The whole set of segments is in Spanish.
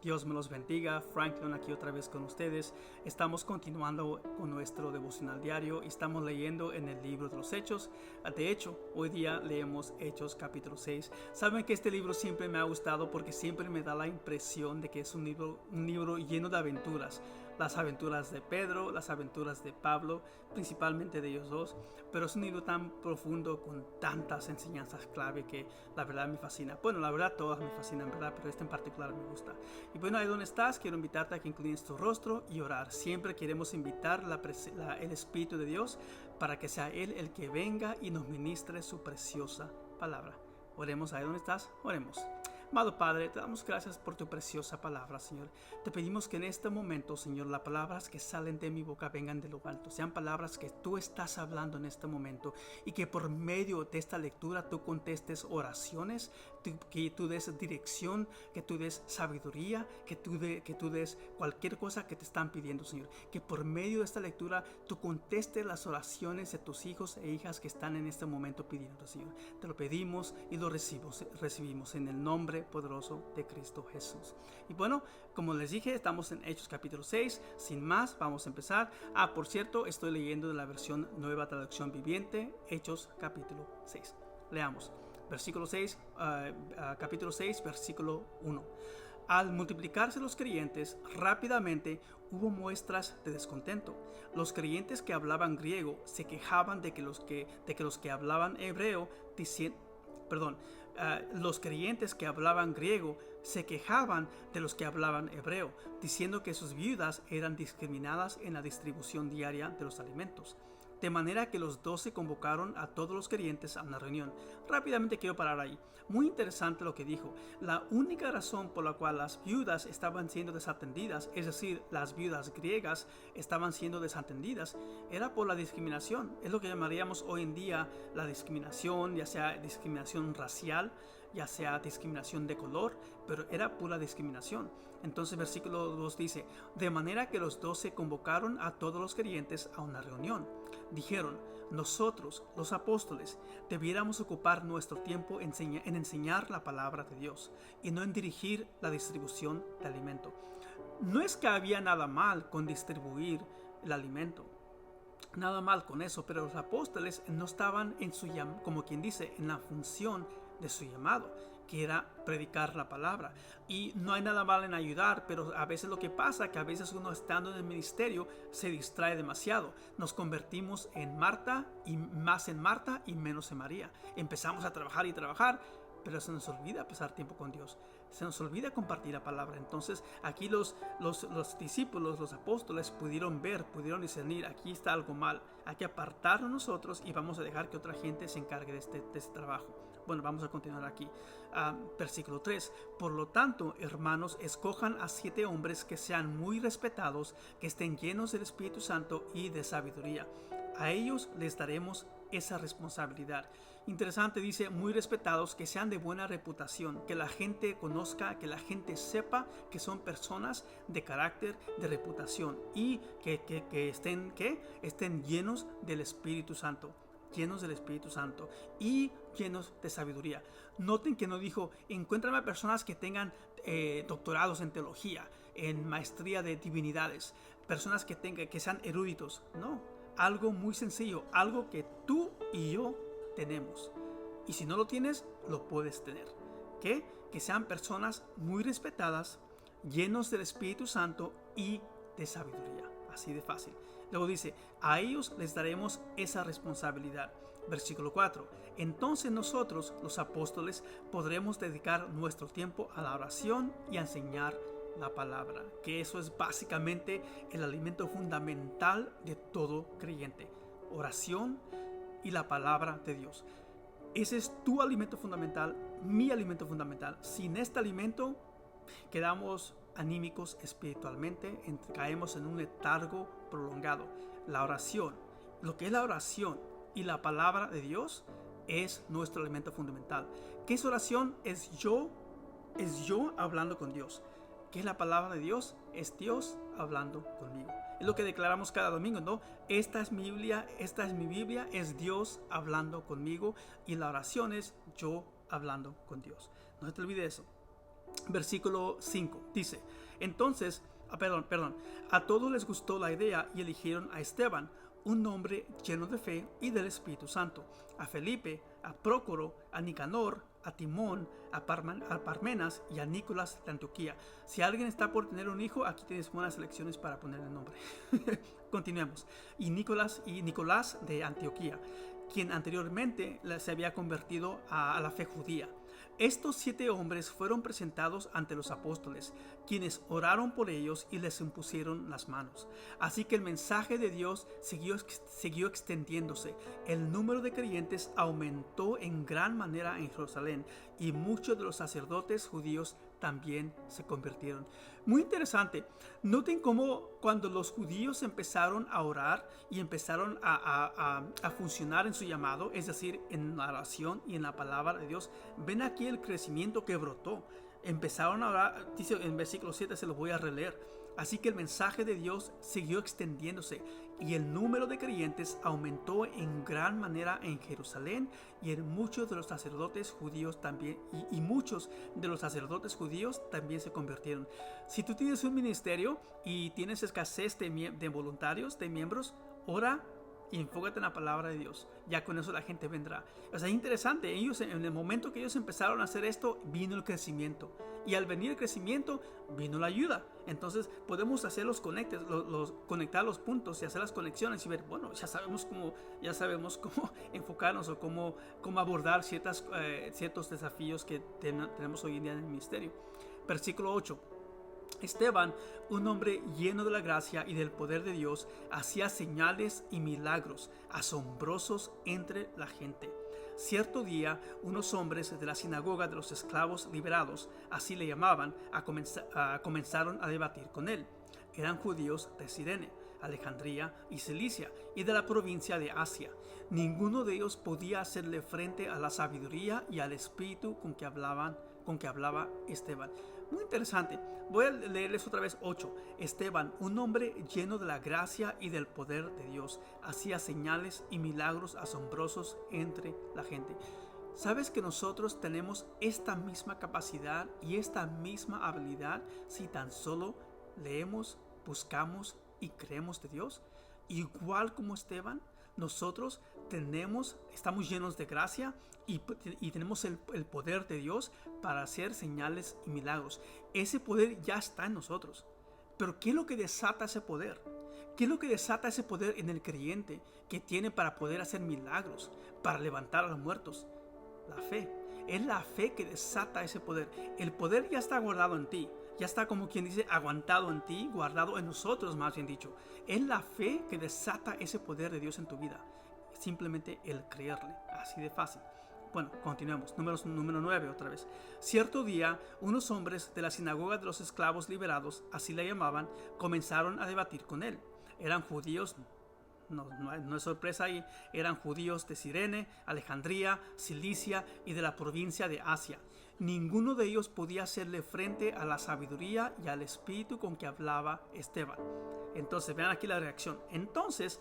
Dios me los bendiga. Franklin aquí otra vez con ustedes. Estamos continuando con nuestro devocional diario y estamos leyendo en el libro de los Hechos. De hecho, hoy día leemos Hechos capítulo 6. Saben que este libro siempre me ha gustado porque siempre me da la impresión de que es un libro lleno de aventuras. Las aventuras de Pedro, las aventuras de Pablo, principalmente de ellos dos. Pero es un libro tan profundo con tantas enseñanzas clave que la verdad me fascina. Bueno, la verdad todas me fascinan, ¿verdad? Pero este en particular me gusta. Y bueno, ahí donde estás, quiero invitarte a que inclines tu rostro y orar. Siempre queremos invitar el Espíritu de Dios para que sea Él el que venga y nos ministre su preciosa palabra. Oremos ahí donde estás, oremos. Amado Padre, te damos gracias por tu preciosa palabra, Señor. Te pedimos que en este momento, Señor, las palabras que salen de mi boca vengan de lo alto. Sean palabras que tú estás hablando en este momento y que por medio de esta lectura tú contestes oraciones, que tú des dirección, que tú des sabiduría, que tú des cualquier cosa que te están pidiendo, Señor. Que por medio de esta lectura tú contestes las oraciones de tus hijos e hijas que están en este momento pidiendo, Señor. Te lo pedimos y lo recibimos en el nombre poderoso de Cristo Jesús. Y bueno, como les dije, estamos en Hechos capítulo 6. Sin más, vamos a empezar. Por cierto, estoy leyendo de la versión Nueva Traducción Viviente, Hechos capítulo 6. Leamos. Capítulo 6, versículo 1. Al multiplicarse los creyentes, rápidamente hubo muestras de descontento. Los creyentes que hablaban griego se quejaban de que los que hablaban hebreo los creyentes que hablaban griego se quejaban de los que hablaban hebreo, diciendo que sus viudas eran discriminadas en la distribución diaria de los alimentos. De manera que los 12 convocaron a todos los creyentes a una reunión. Rápidamente quiero parar ahí. Muy interesante lo que dijo. La única razón por la cual las viudas estaban siendo desatendidas, es decir, las viudas griegas estaban siendo desatendidas, era por la discriminación. Es lo que llamaríamos hoy en día la discriminación, ya sea discriminación racial, ya sea discriminación de color, pero era pura discriminación. Entonces versículo 2 dice, de manera que los 12 convocaron a todos los creyentes a una reunión. Dijeron, nosotros, los apóstoles, debiéramos ocupar nuestro tiempo en enseñar la palabra de Dios y no en dirigir la distribución de alimento. No es que había nada mal con distribuir el alimento, nada mal con eso, pero los apóstoles no estaban como quien dice, en la función de su llamado, que era predicar la palabra. Y no hay nada mal en ayudar, pero a veces lo que pasa es que a veces uno estando en el ministerio se distrae demasiado. Nos convertimos en Marta y más en Marta y menos en María. Empezamos a trabajar y trabajar, pero se nos olvida pasar tiempo con Dios. Se nos olvida compartir la palabra. Entonces aquí los discípulos, los apóstoles pudieron discernir, aquí está algo mal. Hay que apartarnos nosotros y vamos a dejar que otra gente se encargue de este trabajo. Bueno, vamos a continuar aquí. Versículo 3. Por lo tanto, hermanos, escojan a 7 hombres que sean muy respetados, que estén llenos del Espíritu Santo y de sabiduría. A ellos les daremos esa responsabilidad. Interesante, dice, muy respetados, que sean de buena reputación, que la gente conozca, que la gente sepa que son personas de carácter, de reputación y que estén llenos del Espíritu Santo. Llenos del Espíritu Santo y llenos de sabiduría. Noten que no dijo, encuéntrame a personas que tengan doctorados en teología, en maestría de divinidades, personas que sean eruditos. No, algo muy sencillo, algo que tú y yo tenemos. Y si no lo tienes, lo puedes tener. Que sean personas muy respetadas, llenos del Espíritu Santo y de sabiduría. Así de fácil. Luego dice, a ellos les daremos esa responsabilidad. Versículo 4. Entonces nosotros, los apóstoles, podremos dedicar nuestro tiempo a la oración y a enseñar la palabra. Que eso es básicamente el alimento fundamental de todo creyente. Oración y la palabra de Dios. Ese es tu alimento fundamental, mi alimento fundamental. Sin este alimento quedamos anímicos espiritualmente, caemos en un letargo prolongado. La oración, lo que es la oración y la palabra de Dios es nuestro alimento fundamental. ¿Qué es oración? Es yo hablando con Dios. ¿Qué es la palabra de Dios? Es Dios hablando conmigo. Es lo que declaramos cada domingo, ¿no? Esta es mi Biblia, es Dios hablando conmigo y la oración es yo hablando con Dios. No se te olvide eso. Versículo 5 dice, entonces, a todos les gustó la idea y eligieron a Esteban, un hombre lleno de fe y del Espíritu Santo, a Felipe, a Prócoro, a Nicanor, a Timón, a Parmenas y a Nicolás de Antioquía. Si alguien está por tener un hijo, aquí tienes buenas elecciones para ponerle el nombre. Continuemos. Y Nicolás de Antioquía, quien anteriormente se había convertido a la fe judía. Estos 7 hombres fueron presentados ante los apóstoles, quienes oraron por ellos y les impusieron las manos. Así que el mensaje de Dios siguió extendiéndose. El número de creyentes aumentó en gran manera en Jerusalén y muchos de los sacerdotes judíos también se convirtieron. Muy interesante. Noten cómo cuando los judíos empezaron a orar y empezaron a funcionar en su llamado, es decir, en la oración y en la palabra de Dios, ven aquí el crecimiento que brotó. Empezaron a orar, dice en versículo 7, se los voy a releer. Así que el mensaje de Dios siguió extendiéndose y el número de creyentes aumentó en gran manera en Jerusalén y en muchos de los sacerdotes judíos también, y muchos de los sacerdotes judíos también se convirtieron. Si tú tienes un ministerio y tienes escasez de voluntarios, de miembros, ora y enfócate en la palabra de Dios. Ya con eso la gente vendrá. O sea, es interesante. Ellos, en el momento que ellos empezaron a hacer esto, vino el crecimiento. Y al venir el crecimiento, vino la ayuda. Entonces podemos hacer los conectes, conectar los puntos y hacer las conexiones y ver, bueno, ya sabemos cómo enfocarnos o cómo abordar ciertos desafíos que tenemos hoy en día en el ministerio. Versículo 8. Esteban, un hombre lleno de la gracia y del poder de Dios, hacía señales y milagros asombrosos entre la gente. Cierto día, unos hombres de la sinagoga de los esclavos liberados, así le llamaban, comenzaron a debatir con él. Eran judíos de Cirene, Alejandría y Cilicia, y de la provincia de Asia. Ninguno de ellos podía hacerle frente a la sabiduría y al espíritu con que hablaba Esteban. Muy interesante. Voy a leerles otra vez 8. Esteban, un hombre lleno de la gracia y del poder de Dios, hacía señales y milagros asombrosos entre la gente. ¿Sabes que nosotros tenemos esta misma capacidad y esta misma habilidad si tan solo leemos, buscamos y creemos de Dios? Igual como Esteban, nosotros estamos llenos de gracia y tenemos el poder de Dios para hacer señales y milagros. Ese poder ya está en nosotros. Pero ¿qué es lo que desata ese poder? ¿Qué es lo que desata ese poder en el creyente que tiene para poder hacer milagros, para levantar a los muertos? La fe. Es la fe que desata ese poder. El poder ya está guardado en ti. Ya está, como quien dice, aguantado en ti, guardado en nosotros, más bien dicho. Es la fe que desata ese poder de Dios en tu vida. Simplemente el creerle. Así de fácil. Bueno, continuemos. Número 9 otra vez. Cierto día, unos hombres de la sinagoga de los esclavos liberados, así la llamaban, comenzaron a debatir con él. Eran judíos, no es sorpresa ahí, eran judíos de Cirene, Alejandría, Cilicia y de la provincia de Asia. Ninguno de ellos podía hacerle frente a la sabiduría y al espíritu con que hablaba Esteban. Entonces, vean aquí la reacción. Entonces,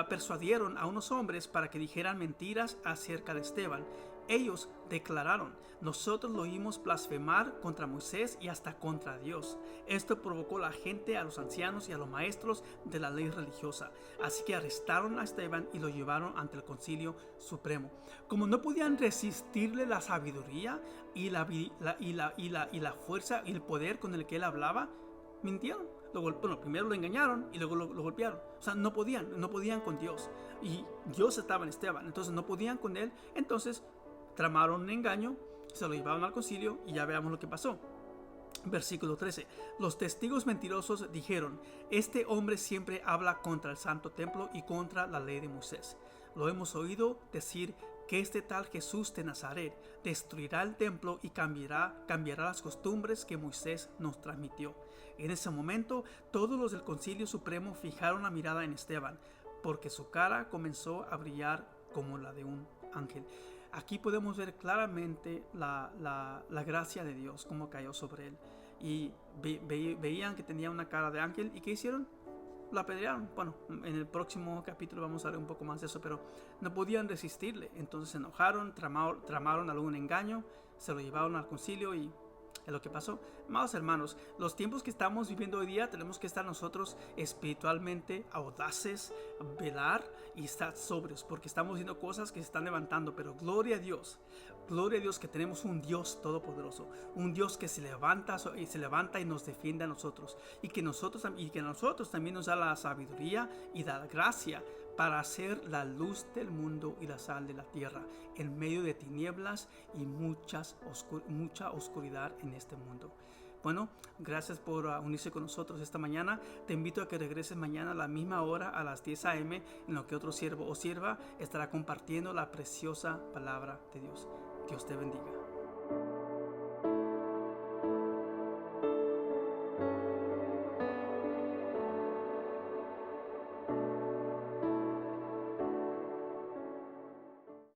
persuadieron a unos hombres para que dijeran mentiras acerca de Esteban. Ellos declararon: nosotros lo oímos blasfemar contra Moisés y hasta contra Dios. Esto provocó a la gente, a los ancianos y a los maestros de la ley religiosa. Así que arrestaron a Esteban y lo llevaron ante el concilio supremo. Como no podían resistirle la sabiduría y la fuerza y el poder con el que él hablaba, mintieron. Primero lo engañaron y luego lo golpearon. O sea, no podían con Dios. Y Dios estaba en Esteban, entonces no podían con él. Entonces tramaron un engaño, se lo llevaron al concilio y ya veamos lo que pasó. Versículo 13. Los testigos mentirosos dijeron: este hombre siempre habla contra el santo templo y contra la ley de Moisés. Lo hemos oído decir que este tal Jesús de Nazaret destruirá el templo y cambiará las costumbres que Moisés nos transmitió. En ese momento, todos los del Concilio Supremo fijaron la mirada en Esteban, porque su cara comenzó a brillar como la de un ángel. Aquí podemos ver claramente la gracia de Dios, cómo cayó sobre él. Y veían que tenía una cara de ángel. ¿Y qué hicieron? Lo apedrearon. Bueno, en el próximo capítulo vamos a ver un poco más de eso, pero no podían resistirle. Entonces se enojaron, tramaron algún engaño, se lo llevaron al concilio y Es lo que pasó. Amados hermanos, los tiempos que estamos viviendo hoy día tenemos que estar nosotros espiritualmente audaces, velar y estar sobrios, porque estamos viendo cosas que se están levantando, pero gloria a Dios que tenemos un Dios todopoderoso, un Dios que se levanta y nos defiende a nosotros, y que nosotros también nos da la sabiduría y da la gracia para ser la luz del mundo y la sal de la tierra en medio de tinieblas y mucha oscuridad en este mundo. Bueno, gracias por unirse con nosotros esta mañana. Te invito a que regreses mañana a la misma hora, a las 10 a.m., en lo que otro siervo o sierva estará compartiendo la preciosa palabra de Dios. Dios te bendiga.